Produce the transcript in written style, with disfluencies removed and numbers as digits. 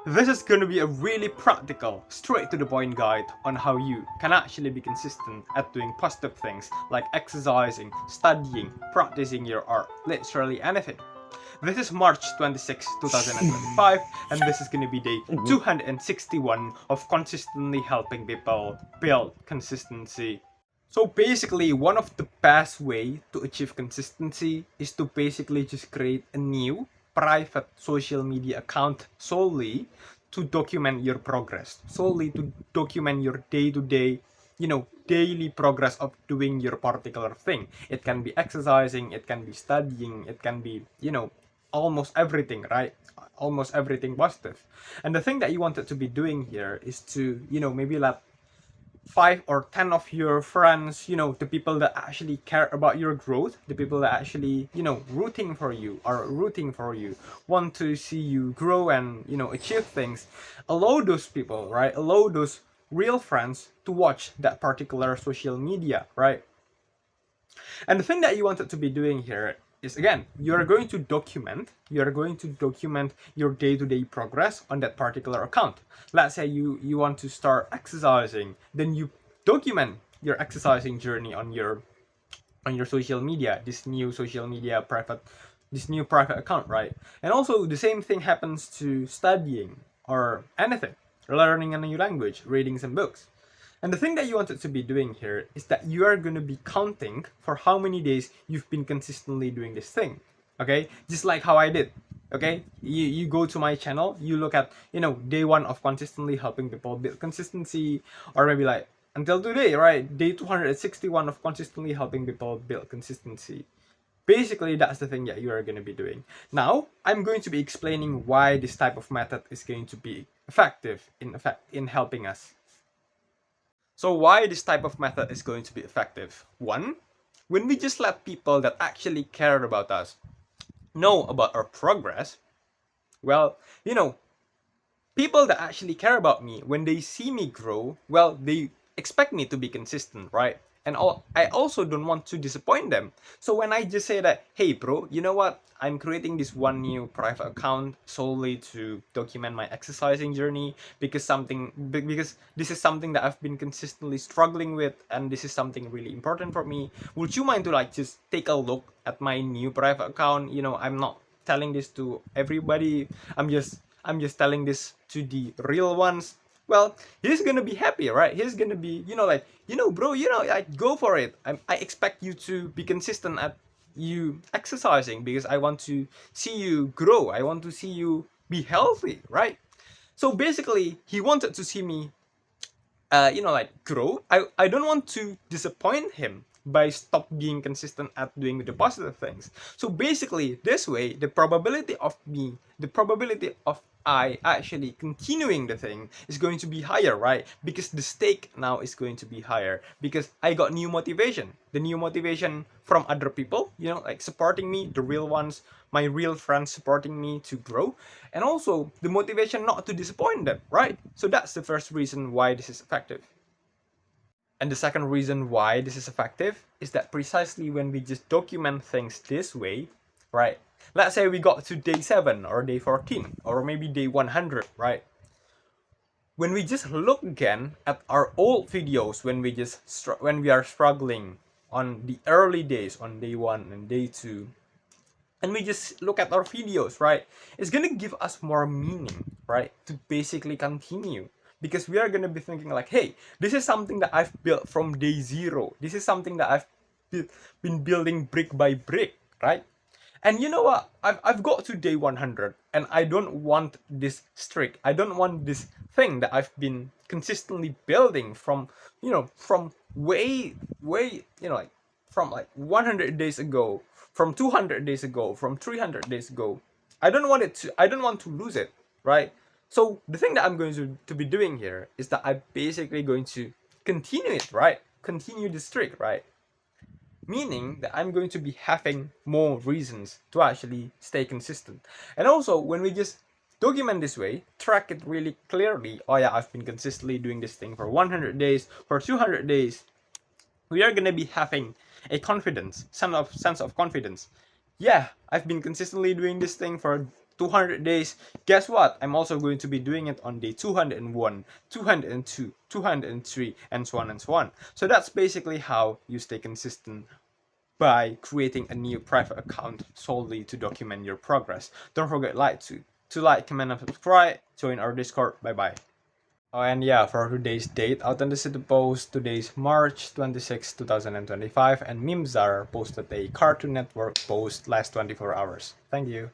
This is going to be a really practical, straight to the point guide on how you can actually be consistent at doing positive things like exercising, studying, practicing your art, literally anything. This is March 26, 2025, and this is going to be day 261 of consistently helping people build consistency. So basically, one of the best way to achieve consistency is to basically just create a new private social media account solely to document your progress, solely to document your day-to-day, daily progress of doing your particular thing. It can be exercising, it can be studying, it can be, almost everything, right? Almost everything positive. And the thing that you wanted to be doing here is to, maybe let 5 or 10 of your friends, the people that actually care about your growth, the people that actually, rooting for you, are rooting for you, want to see you grow and, achieve things. Allow those people, right? Allow those real friends to watch that particular social media, right? And the thing that you wanted to be doing here is, again, you're going to document your day-to-day progress on that particular account. Let's say you want to start exercising, then you document your exercising journey on your social media, this new private account, right? And also the same thing happens to studying or anything, learning a new language, reading some books. And the thing that you wanted to be doing here is that you are going to be counting for how many days you've been consistently doing this thing. Okay? Just like how I did. Okay? You go to my channel, you look at, day one of consistently helping people build consistency, or maybe like until today, right? Day 261 of consistently helping people build consistency. Basically, that's the thing that you are going to be doing. Now, I'm going to be explaining why this type of method is going to be effective in helping us. So why this type of method is going to be effective? One, when we just let people that actually care about us know about our progress, well, people that actually care about me, when they see me grow, well, they expect me to be consistent, right? And I also don't want to disappoint them. So when I just say that, hey bro, you know what? I'm creating this one new private account solely to document my exercising journey because this is something that I've been consistently struggling with, and this is something really important for me. Would you mind to like just take a look at my new private account? I'm not telling this to everybody. I'm just telling this to the real ones. Well, he's gonna be happy, right? He's gonna be, like, bro, like, go for it. I expect you to be consistent at you exercising because I want to see you grow. I want to see you be healthy, right? So basically, he wanted to see me like grow. I don't want to disappoint him by stop being consistent at doing the positive things. So basically, this way, the probability of I actually continuing the thing is going to be higher, right? Because the stake now is going to be higher because I got new motivation. The new motivation from other people, like supporting me, the real ones, my real friends supporting me to grow, and also the motivation not to disappoint them, right? So that's the first reason why this is effective. And the second reason why this is effective is that precisely when we just document things this way, right? Let's say we got to day 7 or day 14 or maybe day 100, right? When we just look again at our old videos, when we are struggling on the early days, on day 1 and day 2, and we just look at our videos, right? It's gonna give us more meaning, right? To basically continue. Because we are gonna be thinking like, hey, this is something that I've built from day 0. This is something that I've been building brick by brick, right? And you know what? I've got to day 100 and I don't want this streak. I don't want this thing that I've been consistently building from way, like from like 100 days ago, from 200 days ago, from 300 days ago. I don't want to lose it, right? So the thing that I'm going to be doing here is that I'm basically going to continue it, right? Continue the streak, right? Meaning that I'm going to be having more reasons to actually stay consistent. And also, when we just document this way, track it really clearly, oh yeah, I've been consistently doing this thing for 100 days, for 200 days, we are going to be having a sense of confidence. Yeah, I've been consistently doing this thing for 200 days, guess what? I'm also going to be doing it on day 201, 202, 203, and so on and so on. So that's basically how you stay consistent by creating a new private account solely to document your progress. Don't forget to like, comment, and subscribe. Join our Discord. Bye bye. Oh, and yeah, for today's date, Authenticity post today's March 26, 2025, and Mimzar posted a Cartoon Network post last 24 hours. Thank you.